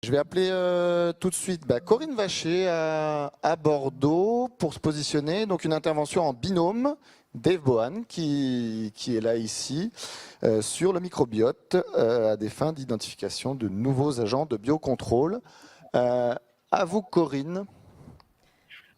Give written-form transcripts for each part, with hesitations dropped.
Je vais appeler tout de suite Corinne Vacher à Bordeaux pour se positionner. Donc une intervention en binôme, Dave Bohan qui est là ici, sur le microbiote à des fins d'identification de nouveaux agents de biocontrôle. À vous Corinne.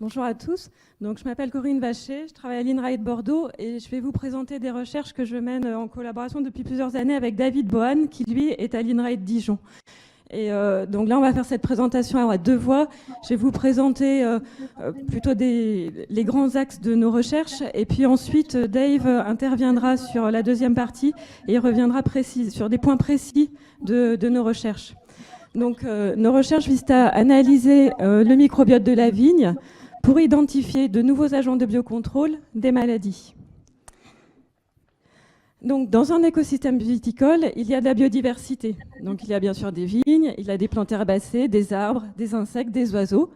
Bonjour à tous. Donc, je m'appelle Corinne Vacher, je travaille à l'INRAE de Bordeaux et je vais vous présenter des recherches que je mène en collaboration depuis plusieurs années avec David Bohan, qui lui est à l'INRAE de Dijon. Et donc là, on va faire cette présentation à deux voix. Je vais vous présenter plutôt les grands axes de nos recherches. Et puis ensuite, Dave interviendra sur la deuxième partie et il reviendra sur des points précis de nos recherches. Donc, nos recherches visent à analyser le microbiote de la vigne pour identifier de nouveaux agents de biocontrôle des maladies. Donc, dans un écosystème viticole, il y a de la biodiversité. Donc, il y a bien sûr des vignes, il y a des plantes herbacées, des arbres, des insectes, des oiseaux.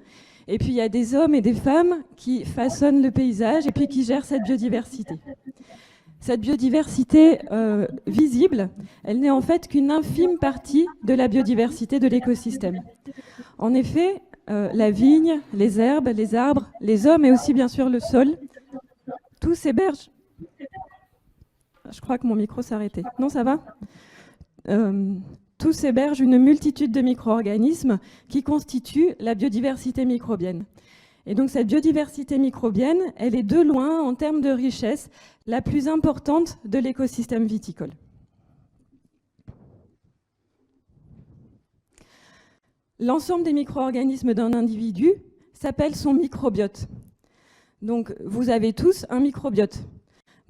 Et puis, il y a des hommes et des femmes qui façonnent le paysage et puis qui gèrent cette biodiversité. Cette biodiversité visible, elle n'est en fait qu'une infime partie de la biodiversité de l'écosystème. En effet, la vigne, les herbes, les arbres, les hommes et aussi bien sûr le sol, tous hébergent... Je crois que mon micro s'est arrêté. Non, ça va ? Tous hébergent une multitude de micro-organismes qui constituent la biodiversité microbienne. Et donc cette biodiversité microbienne, elle est de loin, en termes de richesse, la plus importante de l'écosystème viticole. L'ensemble des micro-organismes d'un individu s'appelle son microbiote. Donc vous avez tous un microbiote.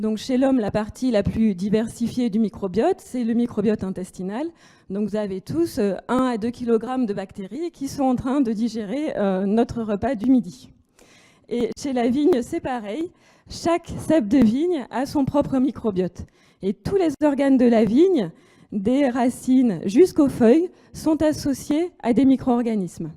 Donc chez l'homme, la partie la plus diversifiée du microbiote, c'est le microbiote intestinal. Donc vous avez tous 1 à 2 kg de bactéries qui sont en train de digérer notre repas du midi. Et chez la vigne, c'est pareil. Chaque cep de vigne a son propre microbiote. Et tous les organes de la vigne, des racines jusqu'aux feuilles, sont associés à des micro-organismes.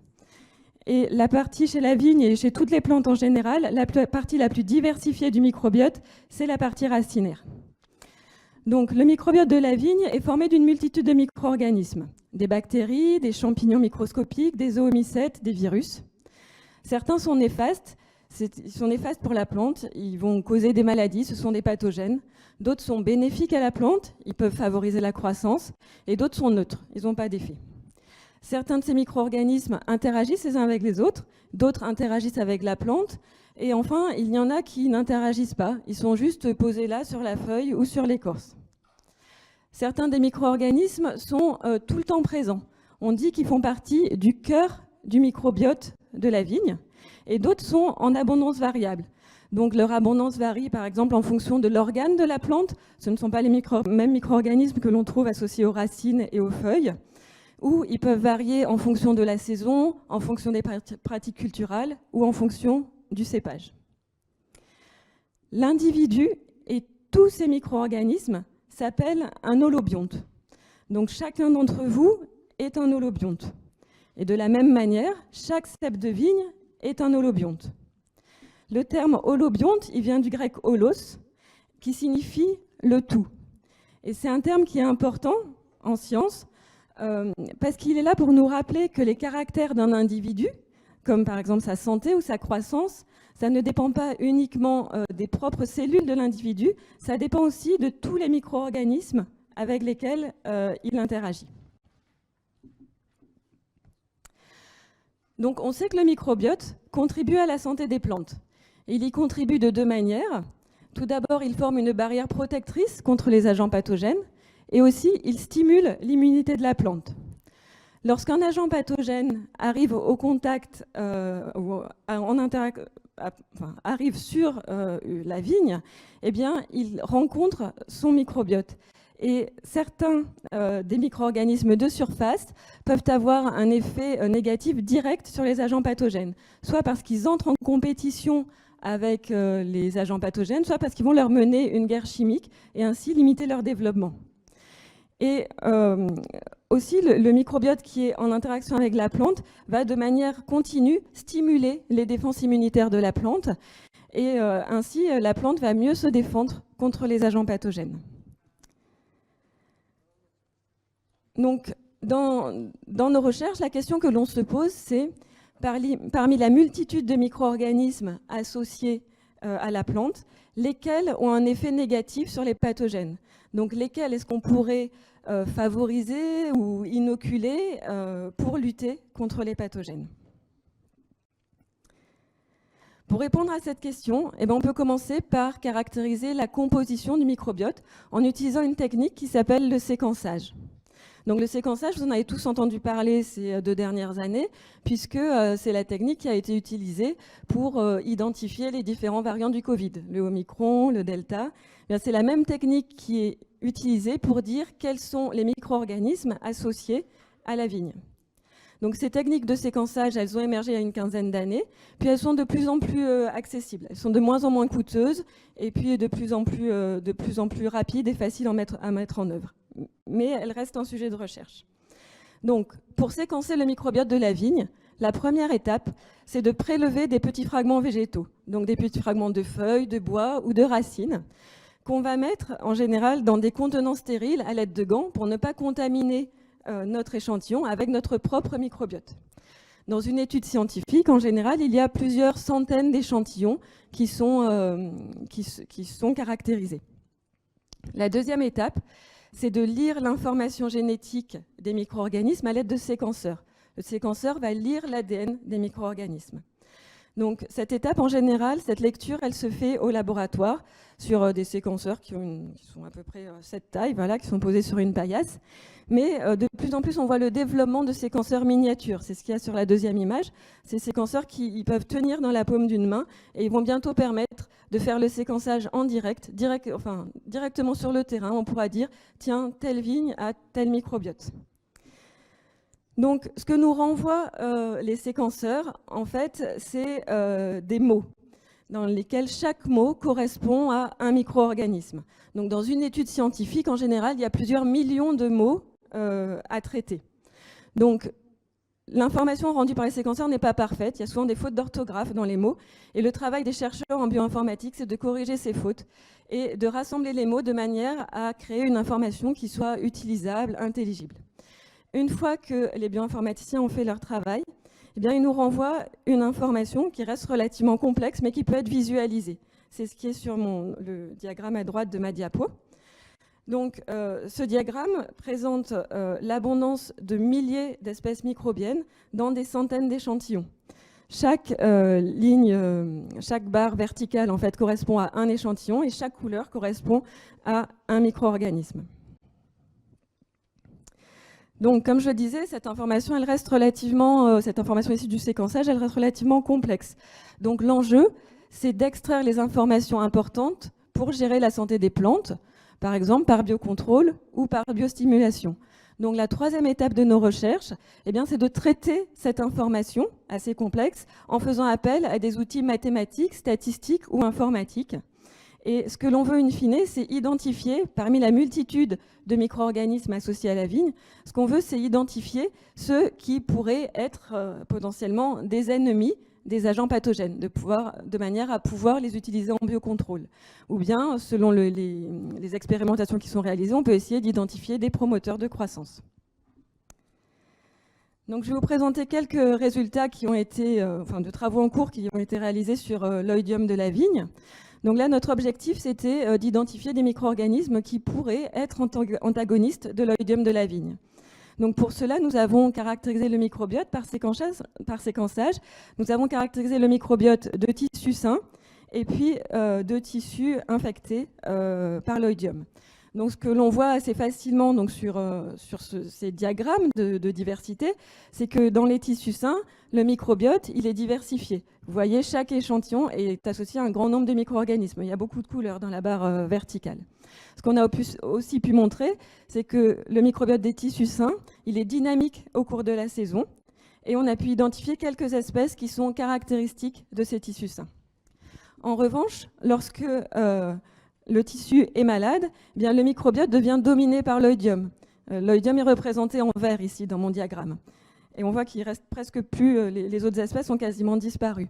Et la partie chez la vigne et chez toutes les plantes en général, la partie la plus diversifiée du microbiote, c'est la partie racinaire. Donc le microbiote de la vigne est formé d'une multitude de micro-organismes, des bactéries, des champignons microscopiques, des oomycètes, des virus. Certains sont néfastes, ils sont néfastes pour la plante, ils vont causer des maladies, ce sont des pathogènes. D'autres sont bénéfiques à la plante, ils peuvent favoriser la croissance, et d'autres sont neutres, ils n'ont pas d'effet. Certains de ces micro-organismes interagissent les uns avec les autres, d'autres interagissent avec la plante, et enfin, il y en a qui n'interagissent pas, ils sont juste posés là sur la feuille ou sur l'écorce. Certains des micro-organismes sont tout le temps présents. On dit qu'ils font partie du cœur du microbiote de la vigne, et d'autres sont en abondance variable. Donc leur abondance varie par exemple en fonction de l'organe de la plante, ce ne sont pas les mêmes micro-organismes que l'on trouve associés aux racines et aux feuilles, ou ils peuvent varier en fonction de la saison, en fonction des pratiques culturales ou en fonction du cépage. L'individu et tous ces micro-organismes s'appellent un holobionte. Donc chacun d'entre vous est un holobionte. Et de la même manière, chaque cep de vigne est un holobionte. Le terme holobionte, il vient du grec holos, qui signifie le tout. Et c'est un terme qui est important en science, parce qu'il est là pour nous rappeler que les caractères d'un individu, comme par exemple sa santé ou sa croissance, ça ne dépend pas uniquement des propres cellules de l'individu, ça dépend aussi de tous les micro-organismes avec lesquels il interagit. Donc on sait que le microbiote contribue à la santé des plantes. Il y contribue de deux manières. Tout d'abord, il forme une barrière protectrice contre les agents pathogènes, et aussi, il stimule l'immunité de la plante. Lorsqu'un agent pathogène arrive au contact, arrive sur la vigne, eh bien, il rencontre son microbiote. Et certains des micro-organismes de surface peuvent avoir un effet négatif direct sur les agents pathogènes, soit parce qu'ils entrent en compétition avec les agents pathogènes, soit parce qu'ils vont leur mener une guerre chimique et ainsi limiter leur développement. Et aussi, le microbiote qui est en interaction avec la plante va de manière continue stimuler les défenses immunitaires de la plante et ainsi la plante va mieux se défendre contre les agents pathogènes. Donc dans nos recherches, la question que l'on se pose, c'est parmi la multitude de micro-organismes associés à la plante, lesquels ont un effet négatif sur les pathogènes. Donc lesquels est-ce qu'on pourrait favoriser ou inoculer pour lutter contre les pathogènes. Pour répondre à cette question, on peut commencer par caractériser la composition du microbiote en utilisant une technique qui s'appelle le séquençage. Donc le séquençage, vous en avez tous entendu parler ces 2 dernières années, puisque c'est la technique qui a été utilisée pour identifier les différents variants du Covid, le Omicron, le Delta. C'est la même technique qui est utilisée pour dire quels sont les micro-organismes associés à la vigne. Donc ces techniques de séquençage, elles ont émergé il y a une quinzaine d'années, puis elles sont de plus en plus accessibles. Elles sont de moins en moins coûteuses et puis de plus en plus rapides et faciles à mettre en œuvre. Mais elles restent un sujet de recherche. Donc pour séquencer le microbiote de la vigne, la première étape, c'est de prélever des petits fragments végétaux, donc des petits fragments de feuilles, de bois ou de racines, qu'on va mettre en général dans des contenants stériles à l'aide de gants pour ne pas contaminer notre échantillon avec notre propre microbiote. Dans une étude scientifique, en général, il y a plusieurs centaines d'échantillons qui sont caractérisés. La deuxième étape, c'est de lire l'information génétique des micro-organismes à l'aide de séquenceurs. Le séquenceur va lire l'ADN des micro-organismes. Donc cette étape, en général, cette lecture, elle se fait au laboratoire sur des séquenceurs qui sont à peu près cette taille, voilà, qui sont posés sur une paillasse. Mais de plus en plus, on voit le développement de séquenceurs miniatures. C'est ce qu'il y a sur la deuxième image. Ces séquenceurs qui peuvent tenir dans la paume d'une main et ils vont bientôt permettre de faire le séquençage en directement sur le terrain. On pourra dire, tiens, telle vigne a tel microbiote. Donc, ce que nous renvoient les séquenceurs, en fait, c'est des mots dans lesquels chaque mot correspond à un micro-organisme. Donc, dans une étude scientifique, en général, il y a plusieurs millions de mots à traiter. Donc, l'information rendue par les séquenceurs n'est pas parfaite. Il y a souvent des fautes d'orthographe dans les mots. Et le travail des chercheurs en bioinformatique, c'est de corriger ces fautes et de rassembler les mots de manière à créer une information qui soit utilisable, intelligible. Une fois que les bioinformaticiens ont fait leur travail, ils nous renvoient une information qui reste relativement complexe, mais qui peut être visualisée. C'est ce qui est sur le diagramme à droite de ma diapo. Donc, ce diagramme présente l'abondance de milliers d'espèces microbiennes dans des centaines d'échantillons. Chaque chaque barre verticale en fait, correspond à un échantillon et chaque couleur correspond à un micro-organisme. Donc, comme je le disais, cette information issue du séquençage, elle reste relativement complexe. Donc, l'enjeu, c'est d'extraire les informations importantes pour gérer la santé des plantes, par exemple par biocontrôle ou par biostimulation. Donc, la troisième étape de nos recherches, c'est de traiter cette information assez complexe en faisant appel à des outils mathématiques, statistiques ou informatiques. Et ce que l'on veut in fine, c'est identifier, parmi la multitude de micro-organismes associés à la vigne, ce qu'on veut, c'est identifier ceux qui pourraient être potentiellement des ennemis des agents pathogènes, de manière à pouvoir les utiliser en biocontrôle. Ou bien, selon les expérimentations qui sont réalisées, on peut essayer d'identifier des promoteurs de croissance. Donc, je vais vous présenter quelques résultats qui ont été, de travaux en cours qui ont été réalisés sur l'oïdium de la vigne. Donc là, notre objectif, c'était d'identifier des micro-organismes qui pourraient être antagonistes de l'oïdium de la vigne. Donc pour cela, nous avons caractérisé le microbiote par séquençage. Nous avons caractérisé le microbiote de tissus sains et puis de tissus infectés par l'oïdium. Donc ce que l'on voit assez facilement donc, sur ces diagrammes de diversité, c'est que dans les tissus sains, le microbiote, il est diversifié. Vous voyez, chaque échantillon est associé à un grand nombre de micro-organismes. Il y a beaucoup de couleurs dans la barre verticale. Ce qu'on a aussi pu montrer, c'est que le microbiote des tissus sains, il est dynamique au cours de la saison. Et on a pu identifier quelques espèces qui sont caractéristiques de ces tissus sains. En revanche, lorsque le tissu est malade, le microbiote devient dominé par l'oïdium. L'oïdium est représenté en vert ici dans mon diagramme. Et on voit qu'il reste presque plus, les autres espèces ont quasiment disparu.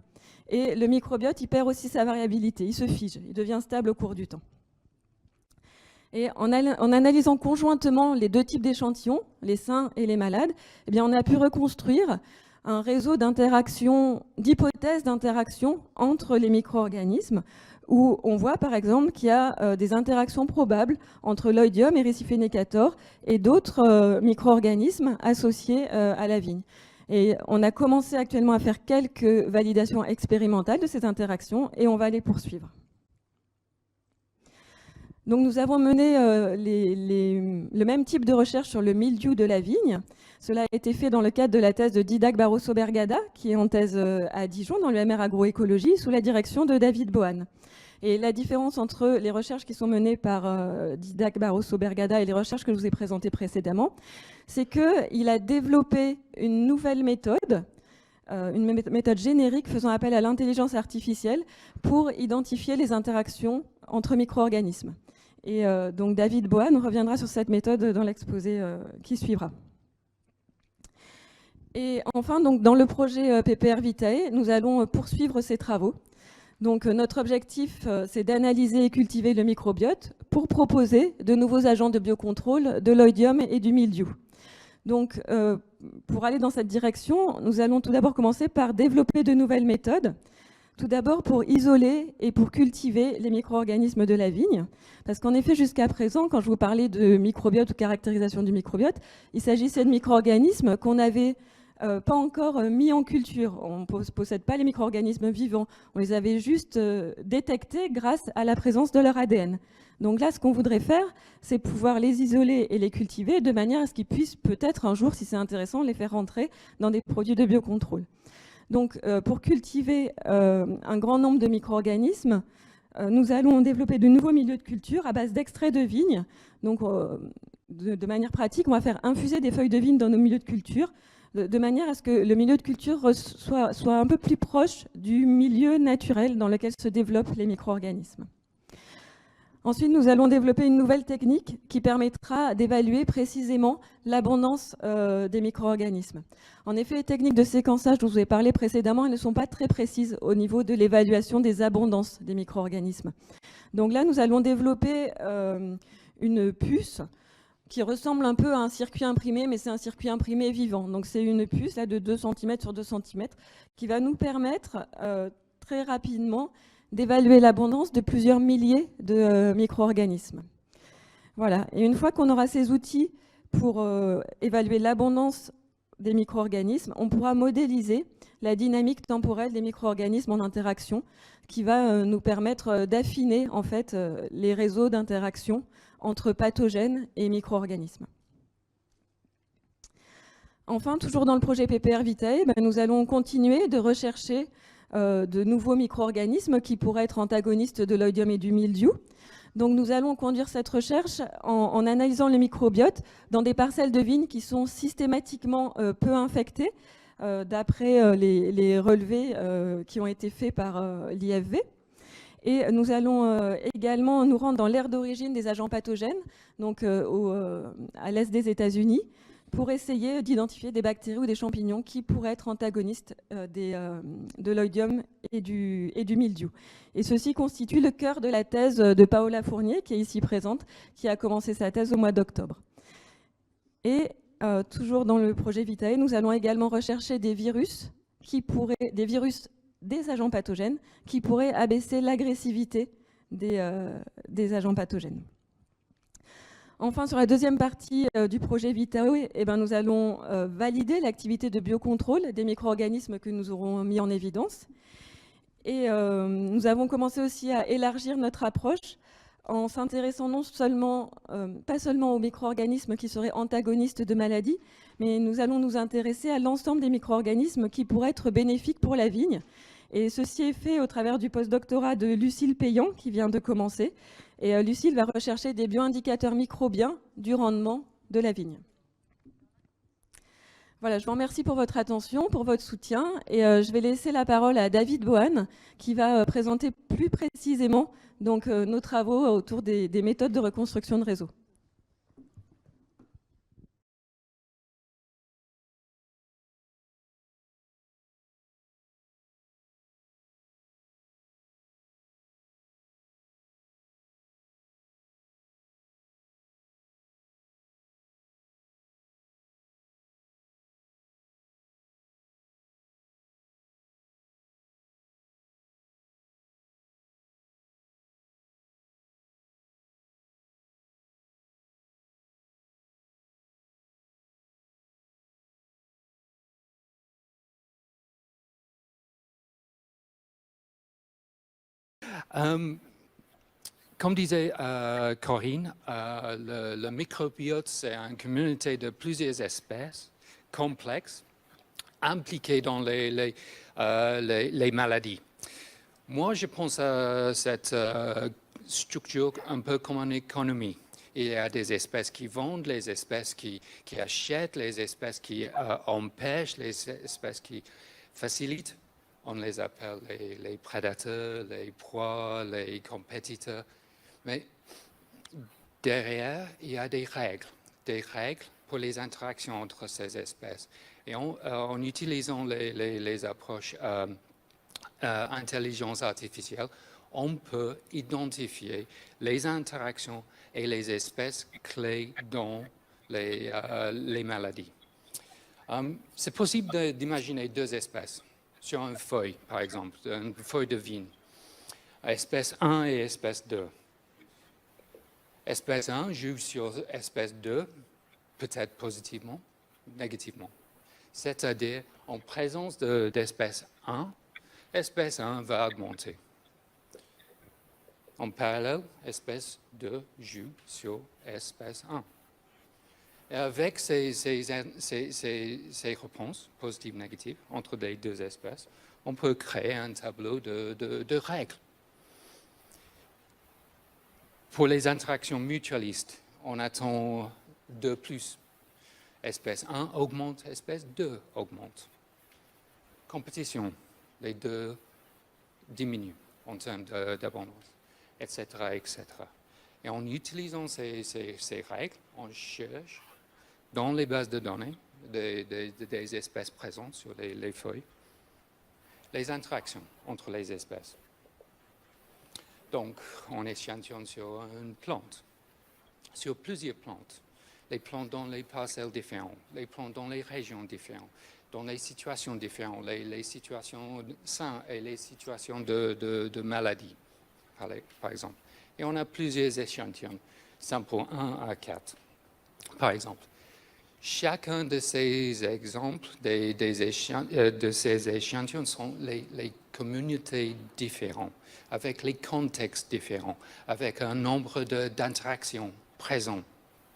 Et le microbiote, il perd aussi sa variabilité, il se fige, il devient stable au cours du temps. Et en analysant conjointement les deux types d'échantillons, les sains et les malades, eh bien, on a pu reconstruire un réseau d'interactions, d'hypothèses d'interaction entre les micro-organismes, où on voit par exemple qu'il y a des interactions probables entre l'oïdium, Erysiphé necator, et d'autres micro-organismes associés à la vigne. Et on a commencé actuellement à faire quelques validations expérimentales de ces interactions et on va les poursuivre. Donc nous avons mené le même type de recherche sur le mildiou de la vigne. Cela a été fait dans le cadre de la thèse de Didac Barroso-Bergada, qui est en thèse à Dijon, dans l'UMR Agroécologie, sous la direction de David Bohan. Et la différence entre les recherches qui sont menées par Didac Barroso-Bergada et les recherches que je vous ai présentées précédemment, c'est qu'il a développé une nouvelle méthode, une méthode générique faisant appel à l'intelligence artificielle pour identifier les interactions entre micro-organismes. Et donc David Bohan reviendra sur cette méthode dans l'exposé qui suivra. Et enfin, donc, dans le projet PPR Vitae, nous allons poursuivre ces travaux. Donc notre objectif, c'est d'analyser et cultiver le microbiote pour proposer de nouveaux agents de biocontrôle de l'oïdium et du mildiou. Donc pour aller dans cette direction, nous allons tout d'abord commencer par développer de nouvelles méthodes. Tout d'abord pour isoler et pour cultiver les micro-organismes de la vigne. Parce qu'en effet, jusqu'à présent, quand je vous parlais de microbiote ou caractérisation du microbiote, il s'agissait de micro-organismes qu'on n'avait pas encore mis en culture. On ne possède pas les micro-organismes vivants. On les avait juste détectés grâce à la présence de leur ADN. Donc là, ce qu'on voudrait faire, c'est pouvoir les isoler et les cultiver de manière à ce qu'ils puissent peut-être un jour, si c'est intéressant, les faire rentrer dans des produits de biocontrôle. Donc, pour cultiver un grand nombre de micro-organismes, nous allons développer de nouveaux milieux de culture à base d'extraits de vigne. Donc, de manière pratique, on va faire infuser des feuilles de vigne dans nos milieux de culture, de manière à ce que le milieu de culture soit un peu plus proche du milieu naturel dans lequel se développent les micro-organismes. Ensuite, nous allons développer une nouvelle technique qui permettra d'évaluer précisément l'abondance des micro-organismes. En effet, les techniques de séquençage dont je vous ai parlé précédemment, elles ne sont pas très précises au niveau de l'évaluation des abondances des micro-organismes. Donc là, nous allons développer une puce qui ressemble un peu à un circuit imprimé, mais c'est un circuit imprimé vivant. Donc c'est une puce là, de 2 cm sur 2 cm qui va nous permettre très rapidement d'évaluer l'abondance de plusieurs milliers de micro-organismes. Voilà. Et une fois qu'on aura ces outils pour évaluer l'abondance des micro-organismes, on pourra modéliser la dynamique temporelle des micro-organismes en interaction, qui va nous permettre d'affiner en fait les réseaux d'interaction entre pathogènes et micro-organismes. Enfin, toujours dans le projet PPR Vitae, nous allons continuer de rechercher de nouveaux micro-organismes qui pourraient être antagonistes de l'oïdium et du mildiou. Donc nous allons conduire cette recherche en analysant le microbiote dans des parcelles de vignes qui sont systématiquement peu infectées, d'après les relevés qui ont été faits par l'IFV. Et nous allons également nous rendre dans l'aire d'origine des agents pathogènes, donc à l'est des États-Unis, pour essayer d'identifier des bactéries ou des champignons qui pourraient être antagonistes de l'oïdium et du mildiou. Et ceci constitue le cœur de la thèse de Paola Fournier, qui est ici présente, qui a commencé sa thèse au mois d'octobre. Et toujours dans le projet Vitae, nous allons également rechercher des virus des agents pathogènes qui pourraient abaisser l'agressivité des agents pathogènes. Enfin, sur la deuxième partie du projet Vitae, nous allons valider l'activité de biocontrôle des micro-organismes que nous aurons mis en évidence. Et nous avons commencé aussi à élargir notre approche en s'intéressant pas seulement aux micro-organismes qui seraient antagonistes de maladies, mais nous allons nous intéresser à l'ensemble des micro-organismes qui pourraient être bénéfiques pour la vigne. Et ceci est fait au travers du postdoctorat de Lucille Payan, qui vient de commencer. Et Lucille va rechercher des bioindicateurs microbiens du rendement de la vigne. Voilà, je vous remercie pour votre attention, pour votre soutien. Et je vais laisser la parole à David Bohan, qui va présenter plus précisément donc, nos travaux autour des méthodes de reconstruction de réseau. Comme disait Corinne, le microbiote, c'est une communauté de plusieurs espèces complexes impliquées dans les maladies. Moi, je pense à cette structure un peu comme une économie. Il y a des espèces qui vendent, les espèces qui achètent, les espèces qui empêchent, les espèces qui facilitent. On les appelle les prédateurs, les proies, les compétiteurs. Mais derrière, il y a des règles pour les interactions entre ces espèces. Et en utilisant les approches intelligence artificielle, on peut identifier les interactions et les espèces clés dans les maladies. C'est possible d'imaginer deux espèces sur une feuille, par exemple, une feuille de vigne. Espèce 1 et espèce 2. Espèce 1 joue sur espèce 2, peut-être positivement, négativement. C'est-à-dire, en présence d'espèce 1, espèce 1 va augmenter. En parallèle, espèce 2 joue sur espèce 1. Et avec ces réponses positives et négatives entre les deux espèces, on peut créer un tableau de règles. Pour les interactions mutualistes, on attend 2 plus. Espèce 1 augmente, espèce 2 augmente. Compétition, les deux diminuent en termes d'abondance, etc., etc. Et en utilisant ces règles, on cherche dans les bases de données des espèces présentes sur les feuilles, les interactions entre les espèces. Donc, on échantillonne sur une plante, sur plusieurs plantes, les plantes dans les parcelles différentes, les plantes dans les régions différentes, dans les situations différentes, les situations saines et les situations de maladie, par exemple. Et on a plusieurs échantillons, sample 1 à 4, par exemple. Chacun de ces exemples, de ces échantillons sont les communautés différentes, avec les contextes différents, avec un nombre d'interactions présentes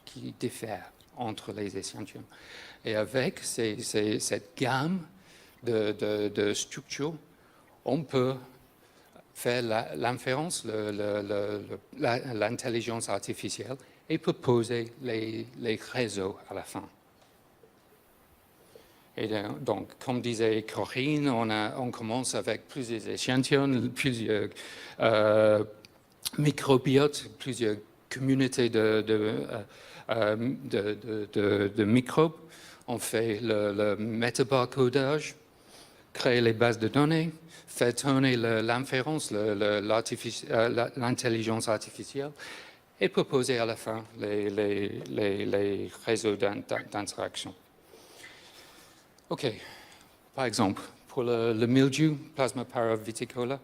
qui diffèrent entre les échantillons. Et avec cette gamme de structures, on peut faire l'inférence, l'intelligence artificielle, et proposer les réseaux à la fin. Et donc, comme disait Corinne, on commence avec plusieurs échantillons, plusieurs microbiotes, plusieurs communautés de microbes. On fait le métabarcodage, créer les bases de données, faire tourner l'inférence, l'intelligence artificielle, et proposer à la fin les réseaux d'interaction. OK. Par exemple, pour le mildiou, Plasmapara viticola,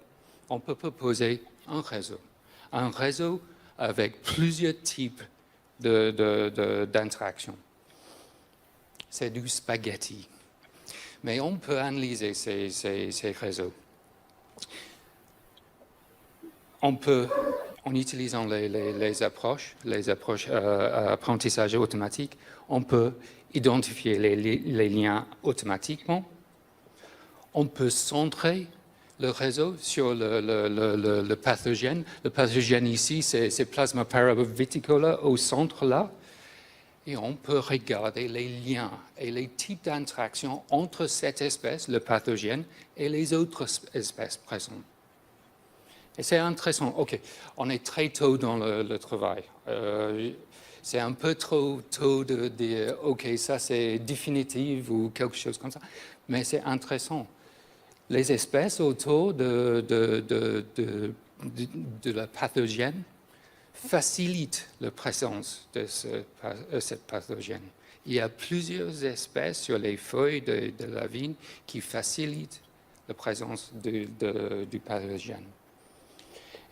on peut proposer un réseau avec plusieurs types d'interactions. C'est du spaghetti. Mais on peut analyser ces réseaux. On peut, en utilisant les approches apprentissage automatique, on peut identifier les liens automatiquement. On peut centrer le réseau sur le pathogène. Le pathogène ici, c'est Plasmapara viticola au centre là. Et on peut regarder les liens et les types d'interactions entre cette espèce, le pathogène, et les autres espèces présentes. Et c'est intéressant. OK, on est très tôt dans le travail. C'est un peu trop tôt de dire, OK, ça c'est définitif ou quelque chose comme ça. Mais c'est intéressant. Les espèces autour de la pathogène facilitent la présence de cette pathogène. Il y a plusieurs espèces sur les feuilles de la vigne qui facilitent la présence du pathogène.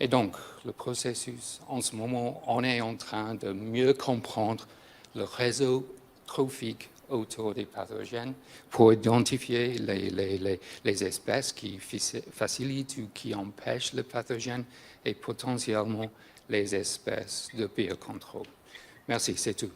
Et donc, le processus, en ce moment, on est en train de mieux comprendre le réseau trophique autour des pathogènes pour identifier les espèces qui facilitent ou qui empêchent le pathogène et potentiellement les espèces de biocontrôle. Merci, c'est tout.